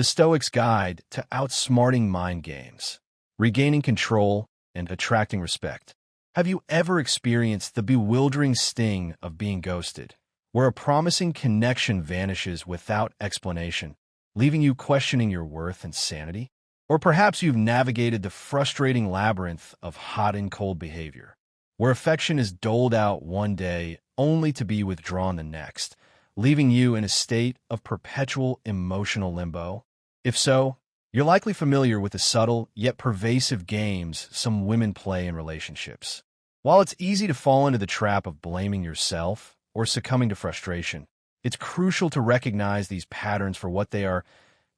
The Stoics' Guide to Outsmarting Mind Games, Regaining Control and Attracting Respect. Have you ever experienced the bewildering sting of being ghosted, where a promising connection vanishes without explanation, leaving you questioning your worth and sanity? Or perhaps you've navigated the frustrating labyrinth of hot and cold behavior, where affection is doled out one day only to be withdrawn the next, leaving you in a state of perpetual emotional limbo? If so, you're likely familiar with the subtle yet pervasive games some women play in relationships. While it's easy to fall into the trap of blaming yourself or succumbing to frustration, it's crucial to recognize these patterns for what they are: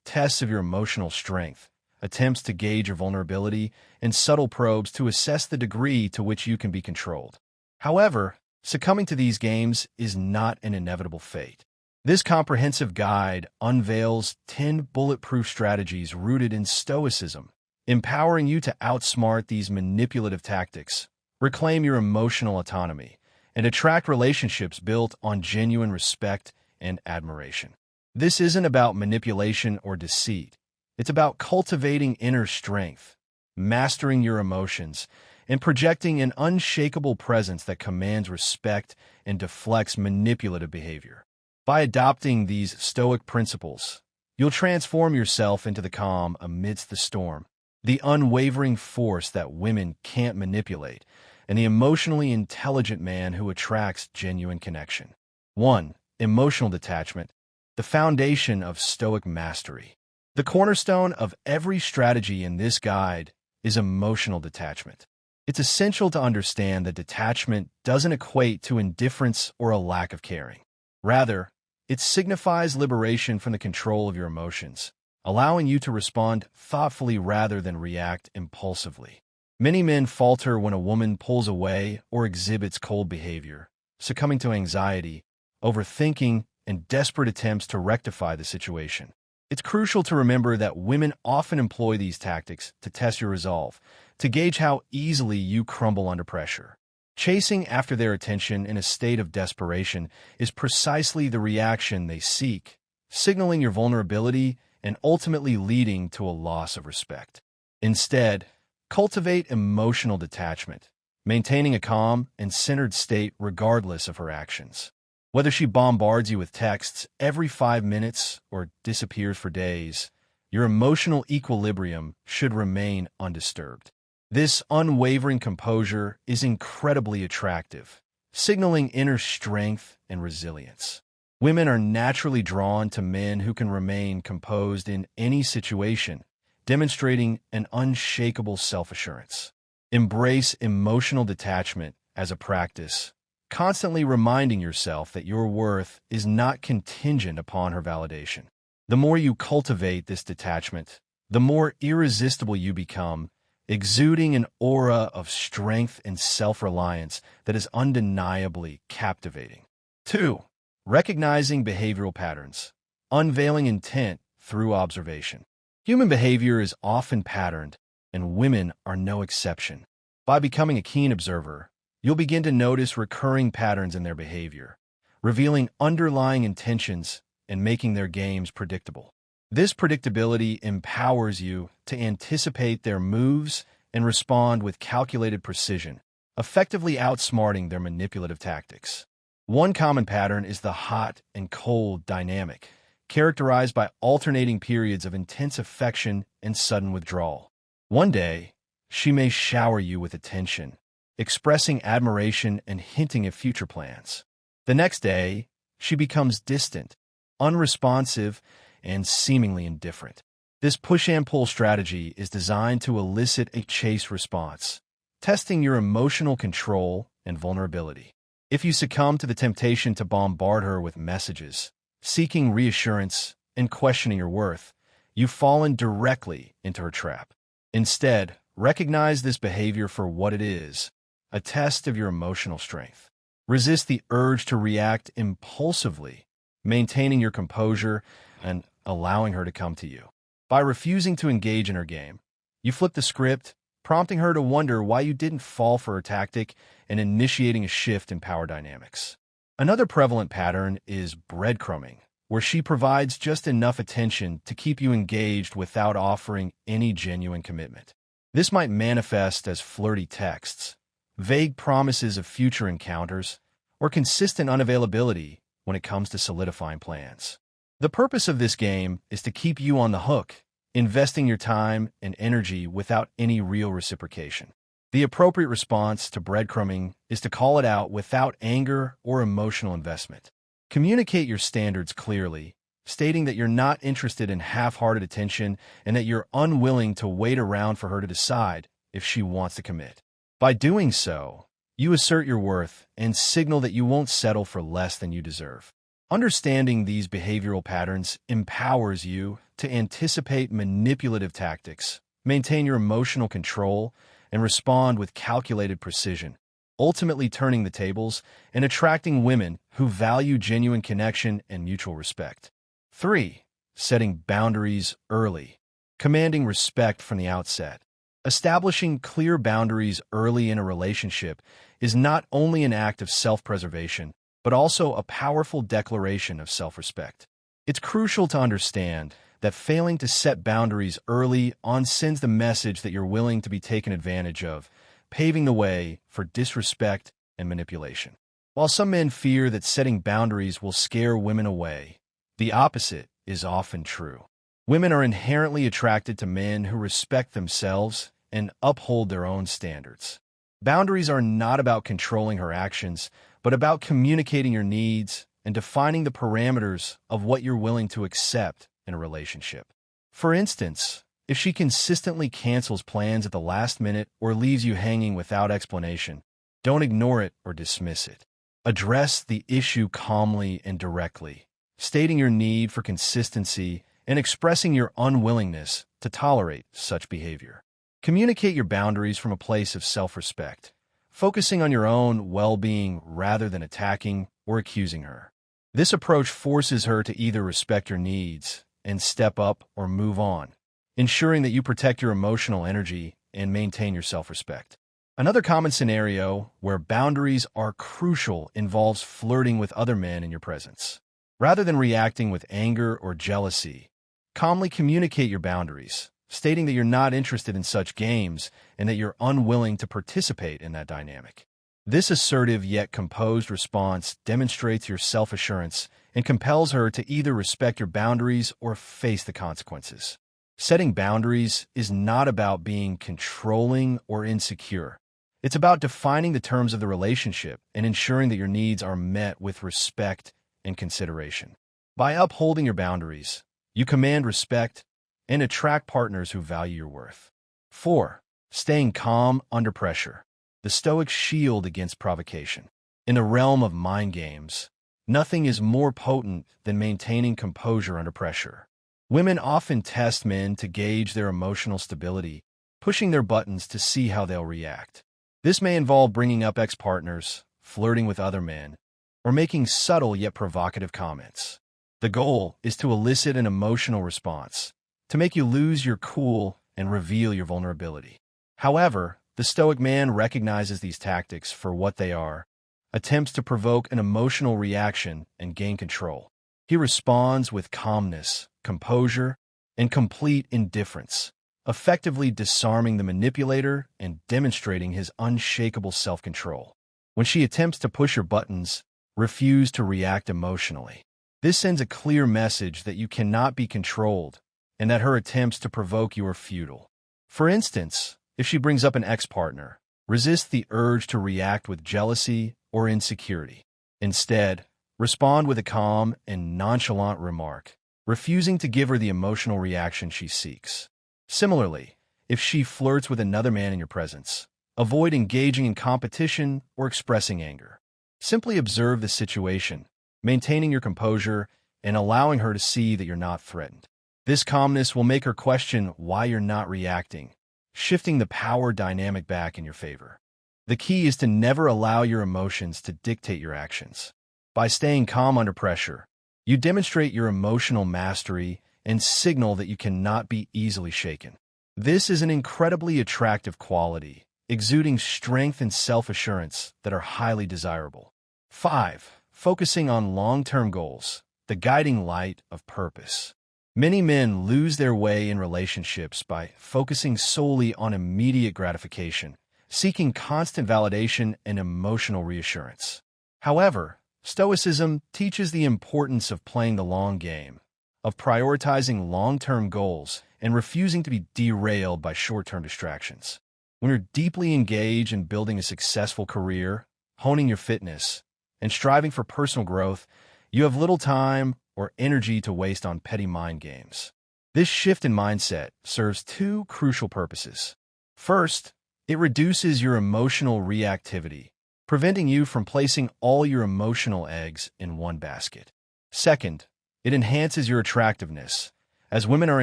tests of your emotional strength, attempts to gauge your vulnerability, and subtle probes to assess the degree to which you can be controlled. However, succumbing to these games is not an inevitable fate. This comprehensive guide unveils 10 bulletproof strategies rooted in Stoicism, empowering you to outsmart these manipulative tactics, reclaim your emotional autonomy, and attract relationships built on genuine respect and admiration. This isn't about manipulation or deceit. It's about cultivating inner strength, mastering your emotions, and projecting an unshakable presence that commands respect and deflects manipulative behavior. By adopting these Stoic principles, you'll transform yourself into the calm amidst the storm, the unwavering force that women can't manipulate, and the emotionally intelligent man who attracts genuine connection. 1. Emotional detachment, the foundation of Stoic mastery. The cornerstone of every strategy in this guide is emotional detachment. It's essential to understand that detachment doesn't equate to indifference or a lack of caring. Rather, it signifies liberation from the control of your emotions, allowing you to respond thoughtfully rather than react impulsively. Many men falter when a woman pulls away or exhibits cold behavior, succumbing to anxiety, overthinking, and desperate attempts to rectify the situation. It's crucial to remember that women often employ these tactics to test your resolve, to gauge how easily you crumble under pressure. Chasing after their attention in a state of desperation is precisely the reaction they seek, signaling your vulnerability and ultimately leading to a loss of respect. Instead, cultivate emotional detachment, maintaining a calm and centered state regardless of her actions. Whether she bombards you with texts every 5 minutes or disappears for days, your emotional equilibrium should remain undisturbed. This unwavering composure is incredibly attractive, signaling inner strength and resilience. Women are naturally drawn to men who can remain composed in any situation, demonstrating an unshakable self-assurance. Embrace emotional detachment as a practice, constantly reminding yourself that your worth is not contingent upon her validation. The more you cultivate this detachment, the more irresistible you become, exuding an aura of strength and self-reliance that is undeniably captivating. 2. Recognizing behavioral patterns, unveiling intent through observation. Human behavior is often patterned, and women are no exception. By becoming a keen observer, you'll begin to notice recurring patterns in their behavior, revealing underlying intentions and making their games predictable. This predictability empowers you to anticipate their moves and respond with calculated precision, effectively outsmarting their manipulative tactics. One common pattern is the hot and cold dynamic, characterized by alternating periods of intense affection and sudden withdrawal. One day, she may shower you with attention, expressing admiration and hinting at future plans. The next day, she becomes distant, unresponsive, and seemingly indifferent. This push-and-pull strategy is designed to elicit a chase response, testing your emotional control and vulnerability. If you succumb to the temptation to bombard her with messages, seeking reassurance and questioning your worth, you've fallen directly into her trap. Instead, recognize this behavior for what it is: a test of your emotional strength. Resist the urge to react impulsively, maintaining your composure and allowing her to come to you. By refusing to engage in her game, you flip the script, prompting her to wonder why you didn't fall for her tactic and initiating a shift in power dynamics. Another prevalent pattern is breadcrumbing, where she provides just enough attention to keep you engaged without offering any genuine commitment. This might manifest as flirty texts, vague promises of future encounters, or consistent unavailability when it comes to solidifying plans. The purpose of this game is to keep you on the hook, investing your time and energy without any real reciprocation. The appropriate response to breadcrumbing is to call it out without anger or emotional investment. Communicate your standards clearly, stating that you're not interested in half-hearted attention and that you're unwilling to wait around for her to decide if she wants to commit. By doing so, you assert your worth and signal that you won't settle for less than you deserve. Understanding these behavioral patterns empowers you to anticipate manipulative tactics, maintain your emotional control, and respond with calculated precision, ultimately turning the tables and attracting women who value genuine connection and mutual respect. 3. Setting boundaries early. Commanding respect from the outset. Establishing clear boundaries early in a relationship is not only an act of self-preservation, but also a powerful declaration of self-respect. It's crucial to understand that failing to set boundaries early on sends the message that you're willing to be taken advantage of, paving the way for disrespect and manipulation. While some men fear that setting boundaries will scare women away, the opposite is often true. Women are inherently attracted to men who respect themselves and uphold their own standards. Boundaries are not about controlling her actions, but about communicating your needs and defining the parameters of what you're willing to accept in a relationship. For instance, if she consistently cancels plans at the last minute or leaves you hanging without explanation, don't ignore it or dismiss it. Address the issue calmly and directly, stating your need for consistency and expressing your unwillingness to tolerate such behavior. Communicate your boundaries from a place of self-respect, focusing on your own well-being rather than attacking or accusing her. This approach forces her to either respect your needs and step up or move on, ensuring that you protect your emotional energy and maintain your self-respect. Another common scenario where boundaries are crucial involves flirting with other men in your presence. Rather than reacting with anger or jealousy, calmly communicate your boundaries, stating that you're not interested in such games and that you're unwilling to participate in that dynamic. This assertive yet composed response demonstrates your self-assurance and compels her to either respect your boundaries or face the consequences. Setting boundaries is not about being controlling or insecure. It's about defining the terms of the relationship and ensuring that your needs are met with respect and consideration. By upholding your boundaries, you command respect and attract partners who value your worth. 4. Staying calm under pressure. The Stoics shield against provocation. In the realm of mind games, nothing is more potent than maintaining composure under pressure. Women often test men to gauge their emotional stability, pushing their buttons to see how they'll react. This may involve bringing up ex-partners, flirting with other men, or making subtle yet provocative comments. The goal is to elicit an emotional response, to make you lose your cool and reveal your vulnerability. However, the Stoic man recognizes these tactics for what they are, attempts to provoke an emotional reaction and gain control. He responds with calmness, composure, and complete indifference, effectively disarming the manipulator and demonstrating his unshakable self-control. When she attempts to push your buttons, refuse to react emotionally. This sends a clear message that you cannot be controlled and that her attempts to provoke you are futile. For instance, if she brings up an ex-partner, resist the urge to react with jealousy or insecurity. Instead, respond with a calm and nonchalant remark, refusing to give her the emotional reaction she seeks. Similarly, if she flirts with another man in your presence, avoid engaging in competition or expressing anger. Simply observe the situation, maintaining your composure and allowing her to see that you're not threatened. This calmness will make her question why you're not reacting, shifting the power dynamic back in your favor. The key is to never allow your emotions to dictate your actions. By staying calm under pressure, you demonstrate your emotional mastery and signal that you cannot be easily shaken. This is an incredibly attractive quality, exuding strength and self-assurance that are highly desirable. 5. Focusing on long-term goals. the guiding light of purpose. Many men lose their way in relationships by focusing solely on immediate gratification, seeking constant validation and emotional reassurance. However, Stoicism teaches the importance of playing the long game, of prioritizing long-term goals and refusing to be derailed by short-term distractions. When you're deeply engaged in building a successful career, honing your fitness, and striving for personal growth, you have little time or energy to waste on petty mind games. This shift in mindset serves two crucial purposes. First, it reduces your emotional reactivity, preventing you from placing all your emotional eggs in one basket. Second, it enhances your attractiveness, as women are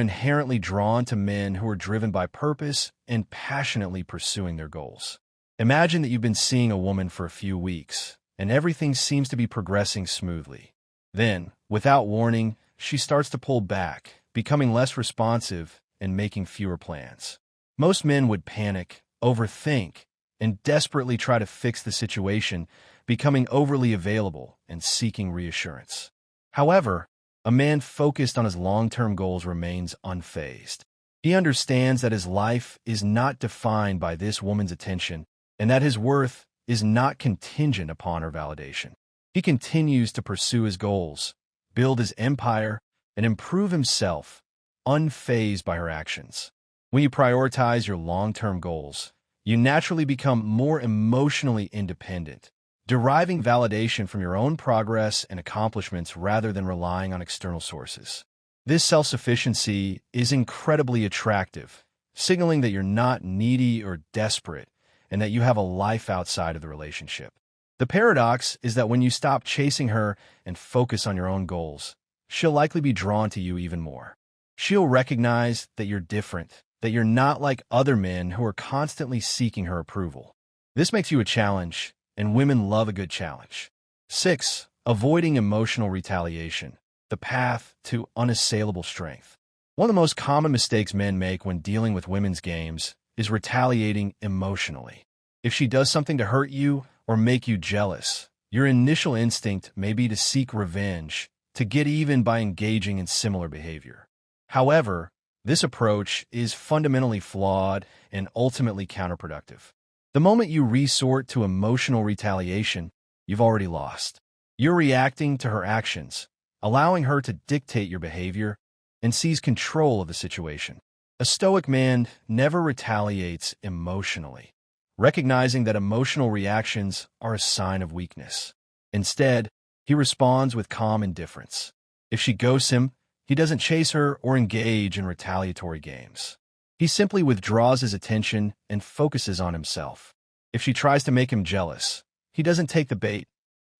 inherently drawn to men who are driven by purpose and passionately pursuing their goals. Imagine that you've been seeing a woman for a few weeks, and everything seems to be progressing smoothly. Then, without warning, she starts to pull back, becoming less responsive and making fewer plans. Most men would panic, overthink, and desperately try to fix the situation, becoming overly available and seeking reassurance. However, a man focused on his long-term goals remains unfazed. He understands that his life is not defined by this woman's attention and that his worth is not contingent upon her validation. He continues to pursue his goals, build his empire, and improve himself, unfazed by her actions. When you prioritize your long-term goals, you naturally become more emotionally independent, deriving validation from your own progress and accomplishments rather than relying on external sources. This self-sufficiency is incredibly attractive, signaling that you're not needy or desperate and that you have a life outside of the relationship. The paradox is that when you stop chasing her and focus on your own goals, she'll likely be drawn to you even more. She'll recognize that you're different, that you're not like other men who are constantly seeking her approval. This makes you a challenge, and women love a good challenge. 6. Avoiding emotional retaliation, the path to unassailable strength. One of the most common mistakes men make when dealing with women's games is retaliating emotionally. If she does something to hurt you or make you jealous, your initial instinct may be to seek revenge, to get even by engaging in similar behavior. However, this approach is fundamentally flawed and ultimately counterproductive. The moment you resort to emotional retaliation, you've already lost. You're reacting to her actions, allowing her to dictate your behavior, and seize control of the situation. A Stoic man never retaliates emotionally, recognizing that emotional reactions are a sign of weakness. Instead, he responds with calm indifference. If she ghosts him, he doesn't chase her or engage in retaliatory games. He simply withdraws his attention and focuses on himself. If she tries to make him jealous, he doesn't take the bait,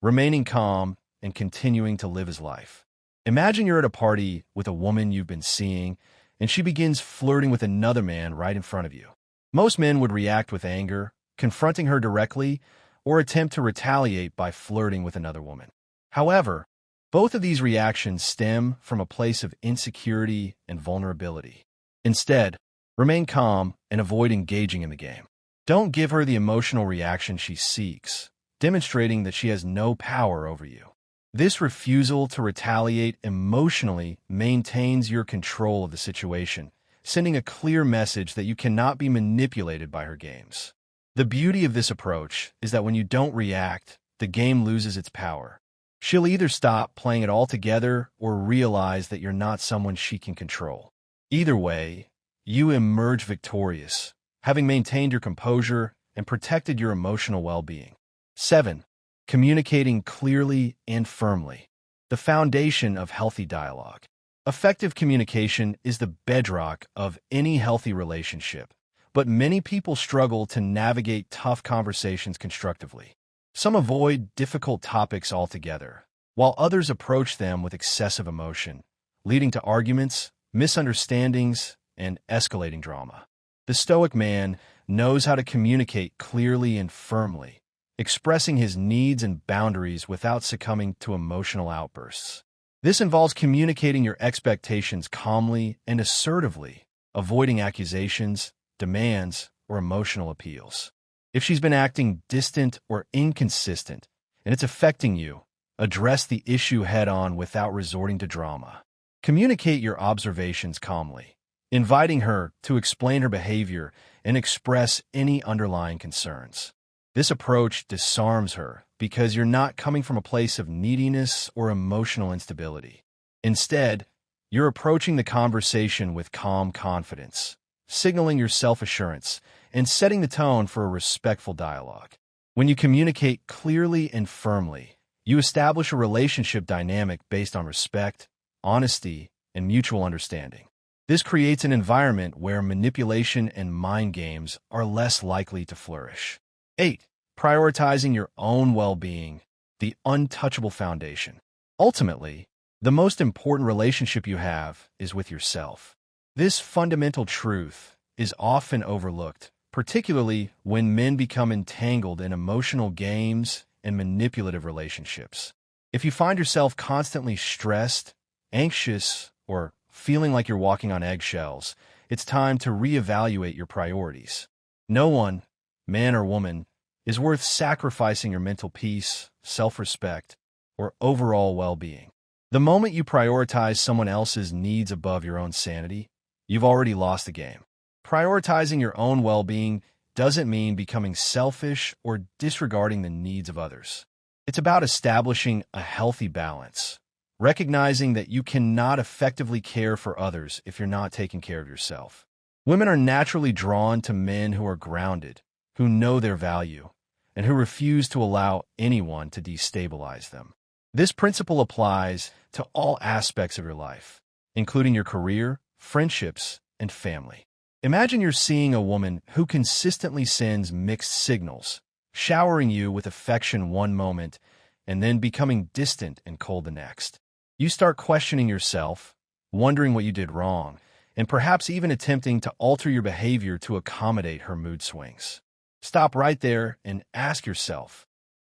remaining calm and continuing to live his life. Imagine you're at a party with a woman you've been seeing, and she begins flirting with another man right in front of you. Most men would react with anger, confronting her directly, or attempt to retaliate by flirting with another woman. However, both of these reactions stem from a place of insecurity and vulnerability. Instead, remain calm and avoid engaging in the game. Don't give her the emotional reaction she seeks, demonstrating that she has no power over you. This refusal to retaliate emotionally maintains your control of the situation, sending a clear message that you cannot be manipulated by her games. The beauty of this approach is that when you don't react, the game loses its power. She'll either stop playing it altogether or realize that you're not someone she can control. Either way, you emerge victorious, having maintained your composure and protected your emotional well-being. 7. Communicating clearly and firmly, the foundation of healthy dialogue. Effective communication is the bedrock of any healthy relationship, but many people struggle to navigate tough conversations constructively. Some avoid difficult topics altogether, while others approach them with excessive emotion, leading to arguments, misunderstandings, and escalating drama. The Stoic man knows how to communicate clearly and firmly, expressing his needs and boundaries without succumbing to emotional outbursts. This involves communicating your expectations calmly and assertively, avoiding accusations, demands, or emotional appeals. If she's been acting distant or inconsistent, and it's affecting you, Address the issue head-on without resorting to drama. Communicate your observations calmly, inviting her to explain her behavior and express any underlying concerns. This approach disarms her because you're not coming from a place of neediness or emotional instability. Instead, you're approaching the conversation with calm confidence, signaling your self-assurance and setting the tone for a respectful dialogue. When you communicate clearly and firmly, you establish a relationship dynamic based on respect, honesty, and mutual understanding. This creates an environment where manipulation and mind games are less likely to flourish. 8. Prioritizing your own well-being, the untouchable foundation. Ultimately, the most important relationship you have is with yourself. This fundamental truth is often overlooked, particularly when men become entangled in emotional games and manipulative relationships. If you find yourself constantly stressed, anxious, or feeling like you're walking on eggshells, it's time to reevaluate your priorities. No one, man or woman, is worth sacrificing your mental peace, self-respect, or overall well-being. The moment you prioritize someone else's needs above your own sanity, you've already lost the game. Prioritizing your own well-being doesn't mean becoming selfish or disregarding the needs of others. It's about establishing a healthy balance, recognizing that you cannot effectively care for others if you're not taking care of yourself. Women are naturally drawn to men who are grounded, who know their value, and who refuse to allow anyone to destabilize them. This principle applies to all aspects of your life, including your career, friendships, and family. Imagine you're seeing a woman who consistently sends mixed signals, showering you with affection one moment and then becoming distant and cold the next. You start questioning yourself, wondering what you did wrong, and perhaps even attempting to alter your behavior to accommodate her mood swings. Stop right there and ask yourself,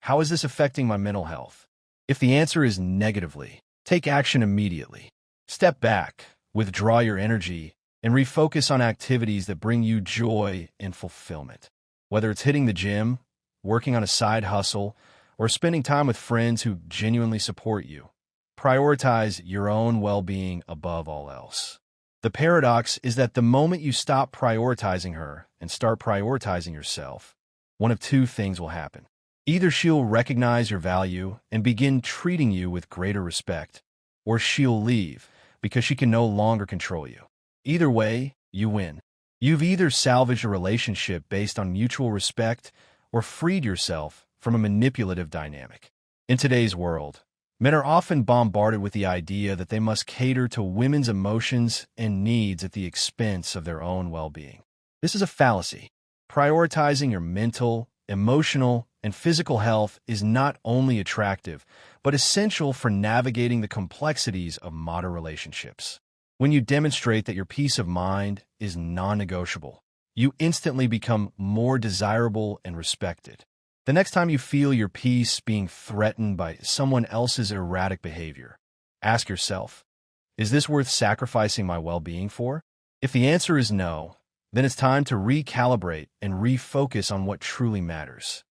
how is this affecting my mental health? If the answer is negatively, take action immediately. Step back, withdraw your energy, and refocus on activities that bring you joy and fulfillment. Whether it's hitting the gym, working on a side hustle, or spending time with friends who genuinely support you, prioritize your own well-being above all else. The paradox is that the moment you stop prioritizing her and start prioritizing yourself, one of two things will happen. Either she'll recognize your value and begin treating you with greater respect, or she'll leave because she can no longer control you. Either way, you win. You've either salvaged a relationship based on mutual respect or freed yourself from a manipulative dynamic. In today's world, men are often bombarded with the idea that they must cater to women's emotions and needs at the expense of their own well-being. This is a fallacy. Prioritizing your mental, emotional, and physical health is not only attractive, but essential for navigating the complexities of modern relationships. When you demonstrate that your peace of mind is non-negotiable, you instantly become more desirable and respected. The next time you feel your peace being threatened by someone else's erratic behavior, ask yourself, is this worth sacrificing my well-being for? If the answer is no, then it's time to recalibrate and refocus on what truly matters.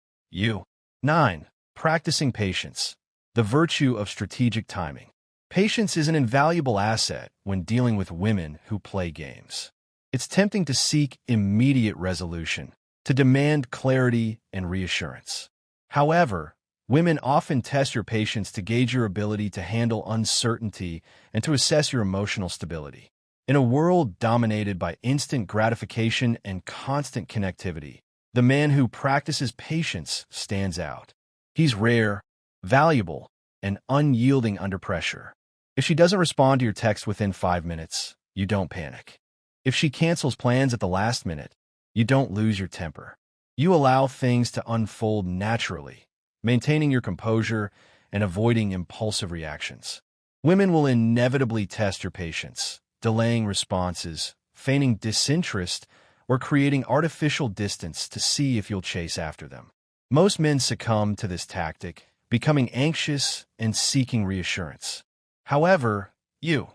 9. Practicing patience, the virtue of strategic timing. Patience is an invaluable asset when dealing with women who play games. It's tempting to seek immediate resolution, to demand clarity and reassurance. However, women often test your patience to gauge your ability to handle uncertainty and to assess your emotional stability. In a world dominated by instant gratification and constant connectivity, the man who practices patience stands out. He's rare, valuable, and unyielding under pressure. If she doesn't respond to your text within 5 minutes, you don't panic. If she cancels plans at the last minute, you don't lose your temper. You allow things to unfold naturally, maintaining your composure and avoiding impulsive reactions. Women will inevitably test your patience, delaying responses, feigning disinterest, or creating artificial distance to see if you'll chase after them. Most men succumb to this tactic, becoming anxious and seeking reassurance. However, you,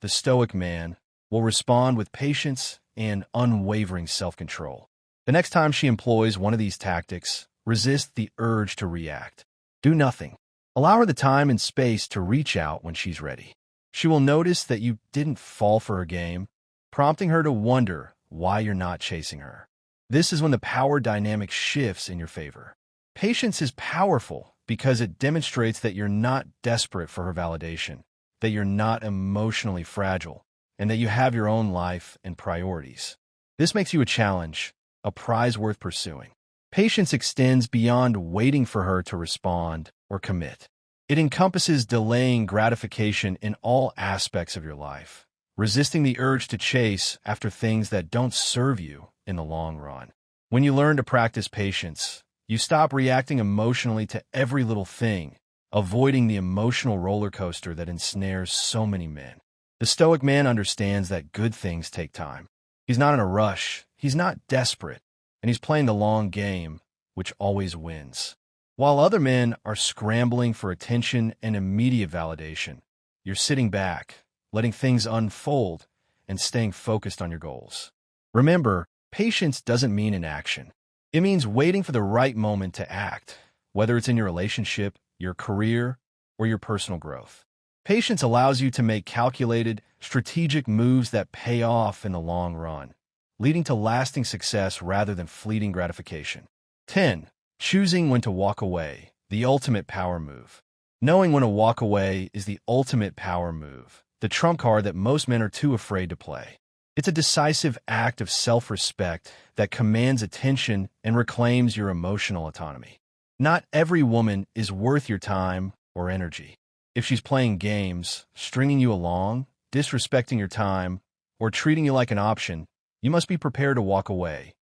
the Stoic man, will respond with patience and unwavering self-control. The next time she employs one of these tactics, resist the urge to react. Do nothing. Allow her the time and space to reach out when she's ready. She will notice that you didn't fall for her game, prompting her to wonder why you're not chasing her. This is when the power dynamic shifts in your favor. Patience is powerful because it demonstrates that you're not desperate for her validation, that you're not emotionally fragile, and that you have your own life and priorities. This makes you a challenge, a prize worth pursuing. Patience extends beyond waiting for her to respond or commit. It encompasses delaying gratification in all aspects of your life, resisting the urge to chase after things that don't serve you in the long run. When you learn to practice patience, you stop reacting emotionally to every little thing, avoiding the emotional roller coaster that ensnares so many men. The Stoic man understands that good things take time. He's not in a rush, he's not desperate, and he's playing the long game, which always wins. While other men are scrambling for attention and immediate validation, you're sitting back, letting things unfold, and staying focused on your goals. Remember, patience doesn't mean inaction. It means waiting for the right moment to act, whether it's in your relationship, your career, or your personal growth. Patience allows you to make calculated, strategic moves that pay off in the long run, leading to lasting success rather than fleeting gratification. 10. Choosing when to walk away, the ultimate power move. Knowing when to walk away is the ultimate power move, the trump card that most men are too afraid to play. It's a decisive act of self-respect that commands attention and reclaims your emotional autonomy. Not every woman is worth your time or energy. If she's playing games, stringing you along, disrespecting your time, or treating you like an option, you must be prepared to walk away,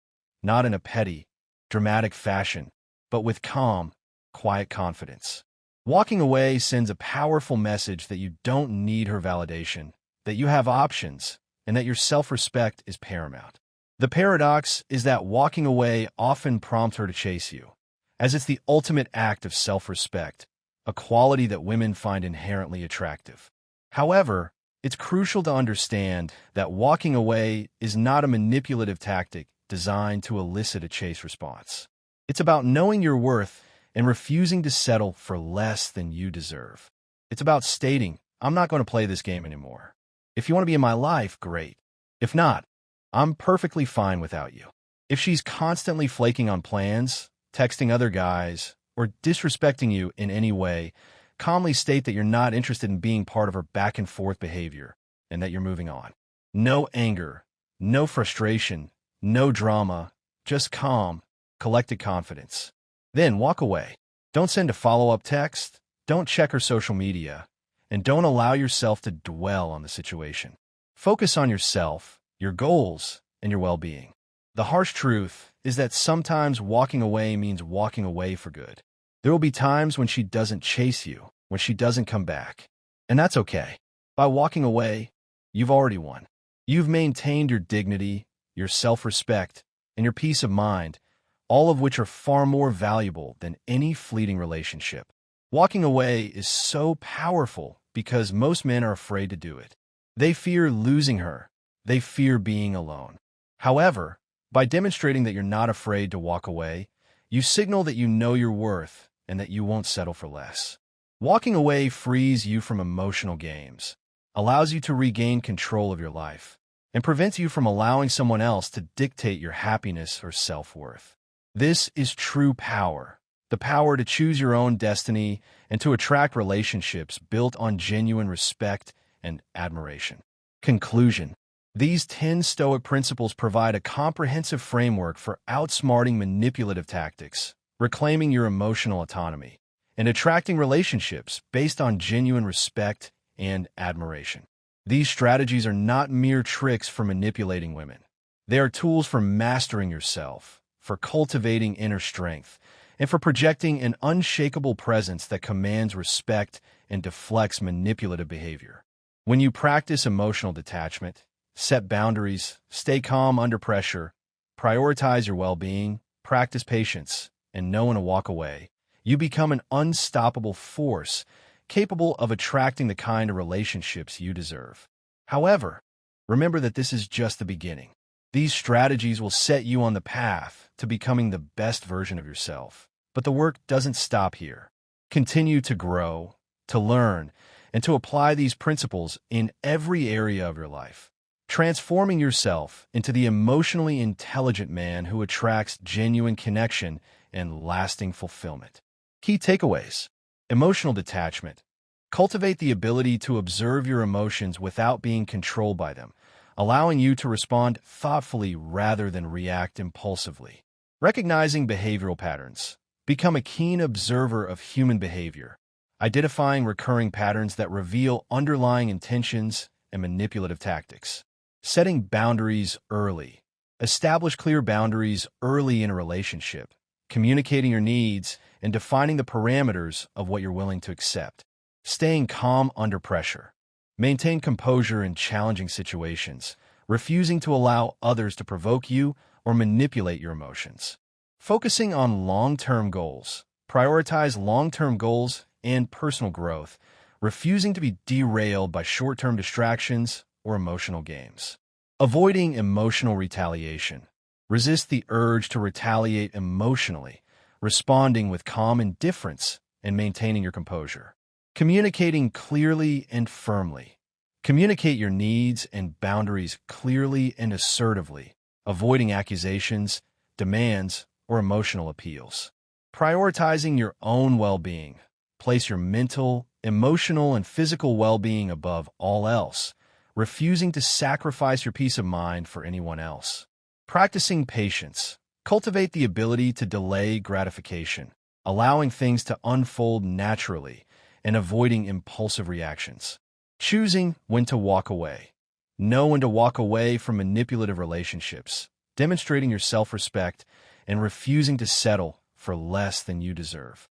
not in a petty, dramatic fashion, but with calm, quiet confidence. Walking away sends a powerful message that you don't need her validation, that you have options, and that your self-respect is paramount. The paradox is that walking away often prompts her to chase you, as it's the ultimate act of self-respect, a quality that women find inherently attractive. However, it's crucial to understand that walking away is not a manipulative tactic designed to elicit a chase response. It's about knowing your worth and refusing to settle for less than you deserve. It's about stating, I'm not going to play this game anymore. If you want to be in my life, great. If not, I'm perfectly fine without you. If she's constantly flaking on plans, texting other guys, or disrespecting you in any way, calmly state that you're not interested in being part of her back-and-forth behavior and that you're moving on. No anger, no frustration, no drama, just calm, collected confidence. Then walk away. Don't send a follow-up text, don't check her social media, and don't allow yourself to dwell on the situation. Focus on yourself, your goals, and your well-being. The harsh truth is that sometimes walking away means walking away for good. There will be times when she doesn't chase you, when she doesn't come back. And that's okay. By walking away, you've already won. You've maintained your dignity, your self-respect, and your peace of mind, all of which are far more valuable than any fleeting relationship. Walking away is so powerful because most men are afraid to do it. They fear losing her. They fear being alone. However, by demonstrating that you're not afraid to walk away, you signal that you know your worth and that you won't settle for less. Walking away frees you from emotional games, allows you to regain control of your life, and prevents you from allowing someone else to dictate your happiness or self-worth. This is true power, the power to choose your own destiny and to attract relationships built on genuine respect and admiration. Conclusion. These 10 Stoic principles provide a comprehensive framework for outsmarting manipulative tactics, reclaiming your emotional autonomy, and attracting relationships based on genuine respect and admiration. These strategies are not mere tricks for manipulating women. They are tools for mastering yourself, for cultivating inner strength, and for projecting an unshakable presence that commands respect and deflects manipulative behavior. When you practice emotional detachment, set boundaries, stay calm under pressure, prioritize your well-being, practice patience, and know when to walk away, you become an unstoppable force capable of attracting the kind of relationships you deserve. However, remember that this is just the beginning. These strategies will set you on the path to becoming the best version of yourself. But the work doesn't stop here. Continue to grow, to learn, and to apply these principles in every area of your life, transforming yourself into the emotionally intelligent man who attracts genuine connection and lasting fulfillment. Key takeaways: emotional detachment. Cultivate the ability to observe your emotions without being controlled by them, allowing you to respond thoughtfully rather than react impulsively. Recognizing behavioral patterns. Become a keen observer of human behavior, identifying recurring patterns that reveal underlying intentions and manipulative tactics. Setting boundaries early. Establish clear boundaries early in a relationship, communicating your needs and defining the parameters of what you're willing to accept. Staying calm under pressure. Maintain composure in challenging situations, refusing to allow others to provoke you or manipulate your emotions. Focusing on long-term goals. Prioritize long-term goals and personal growth, refusing to be derailed by short-term distractions or emotional games. Avoiding emotional retaliation. Resist the urge to retaliate emotionally, responding with calm indifference and maintaining your composure. Communicating clearly and firmly. Communicate your needs and boundaries clearly and assertively, avoiding accusations, demands, or emotional appeals. Prioritizing your own well-being. Place your mental, emotional, and physical well-being above all else, refusing to sacrifice your peace of mind for anyone else. Practicing patience. Cultivate the ability to delay gratification, allowing things to unfold naturally and avoiding impulsive reactions. Choosing when to walk away. Know when to walk away from manipulative relationships, demonstrating your self-respect and refusing to settle for less than you deserve.